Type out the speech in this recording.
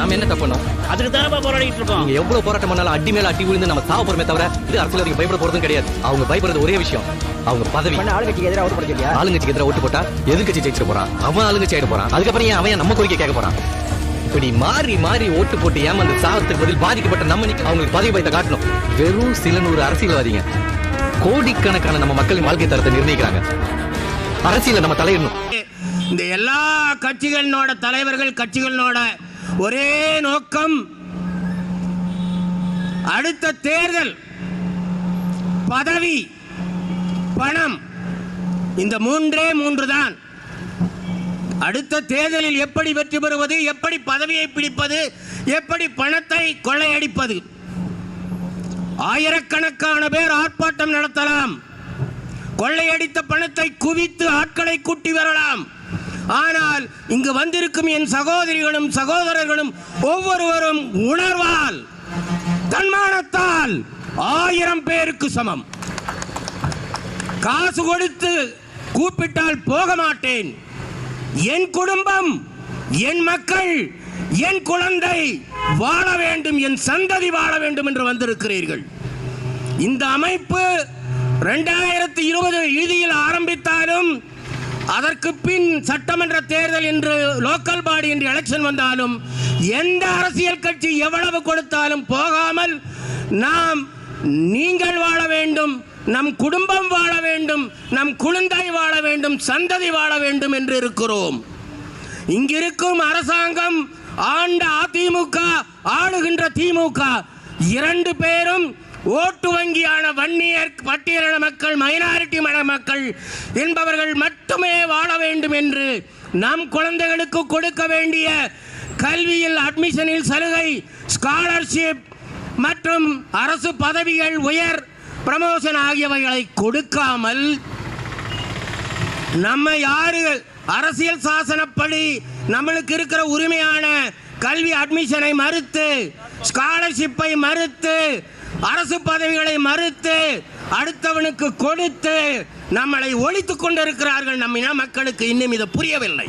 நாம என்ன தப்பு பண்ணோம்? அதுக்கு தான் போராடிட்டு இருக்கோம். நீங்க எவ்வளவு போராட்டம் பண்ணாலும் அடி மேல அடி விழுந்து நம்ம சாவ போறமே தவிர இது அரசியல் பயப்பட போறதும் கிடையாது. அவங்க பயப்படுறது ஒரே விஷயம், அவங்க பதவி. ஆளுங்கட்சிக்கு எதிராக ஓட்டு போடுறியா? ஆளுங்கட்சிக்கு எதிராக ஓட்டு போட்டா எதிர்கட்சி ஜெயிச்சிட்டு போறான், அவன் ஆளுங்கட்சி ஆயிட்டு போறான். அதுக்கப்புறம் ஏன் அவன் நம்ம கோரிக்கை கேட்க போறான்? இப்படி மாறி மாறி ஓட்டு போட்டு ஏமாந்து சாவத்துக்கு பதில் பாதிக்கப்பட்ட நம்ம அவங்களுக்கு பதவி பயத்தை காட்டணும். வெறும் சில நூறு அரசியல்வாதிங்க கோடிக்கணக்கான நம்ம மக்களின் வாழ்க்கை தரத்தை நிர்ணயிக்கிறாங்க. அரசியல நம்ம தலையிடணும். இந்த எல்லா கட்சிகளோட தலைவர்கள் கட்சிகளோட ஒரே நோக்கம் அடுத்த தேர்தல் பதவி பணம், இந்த மூன்று தான். அடுத்த தேர்தலில் எப்படி வெற்றி பெறுவது, எப்படி பதவியை பிடிப்பது, எப்படி பணத்தை கொள்ளையடிப்பது. ஆயிரக்கணக்கான பேர் ஆர்ப்பாட்டம் நடத்தலாம், கொள்ளையடித்த பணத்தை குவித்து ஆட்களை கூட்டி வரலாம். ஆனால் இங்கு வந்திருக்கும் என் சகோதரிகளும் சகோதரர்களும் ஒவ்வொருவரும் உணர்வால் தன்மானத்தால் 1000 பேருக்கு சமம். காசு கொடுத்து கூப்பிட்டால் போக மாட்டேன். என் குடும்பம், என் மக்கள், என் குழந்தை வாழ வேண்டும், என் சந்ததி வாழ வேண்டும் என்று வந்திருக்கிறீர்கள். இந்த அமைப்பு 2020 இறுதியில் ஆரம்பித்தாலும் அதற்கு பின் சட்டமன்ற தேர்தல் என்று லோக்கல் பாடி என்று எலெக்ஷன் வந்தாலும் எந்த அரசியல் கட்சி எவ்வளவு கொடுத்தாலும் போகாமல் நாம் நீங்கள் வாழ வேண்டும், நம் குடும்பம் வாழ வேண்டும், நம் குழந்தை வாழ வேண்டும், சந்ததி வாழ வேண்டும் என்று இருக்கிறோம். இங்கிருக்கும் அரசாங்கம், ஆண்ட அதிமுக, ஆளுகின்ற திமுக 2 பேரும் ஓட்டு வங்கியான வன்னியர் பட்டியலின மக்கள், மைனாரிட்டி மக்கள் என்பவர்கள் மட்டுமே வாழ வேண்டும் என்று நம் குழந்தைகளுக்கு கொடுக்க வேண்டிய கல்வியில் அட்மிஷனில் சலுகை, ஸ்காலர்ஷிப் மற்றும் அரசு பதவிகள், உயர் ப்ரமோஷன் ஆகியவைகளை கொடுக்காமல் நம்ம யாரு அரசியல் சாசனப்படி நம்மளுக்கு இருக்கிற உரிமையான கல்வி அட்மிஷனை மறுத்து, ஸ்காலர்ஷிப்பை மறுத்து, அரசு பதவிகளை மறுத்து, அடுத்தவனுக்கு கொடுத்து நம்மளை ஒழித்துக் கொண்டிருக்கிறார்கள். நம்ம மக்களுக்கு இன்னும் இது புரியவில்லை.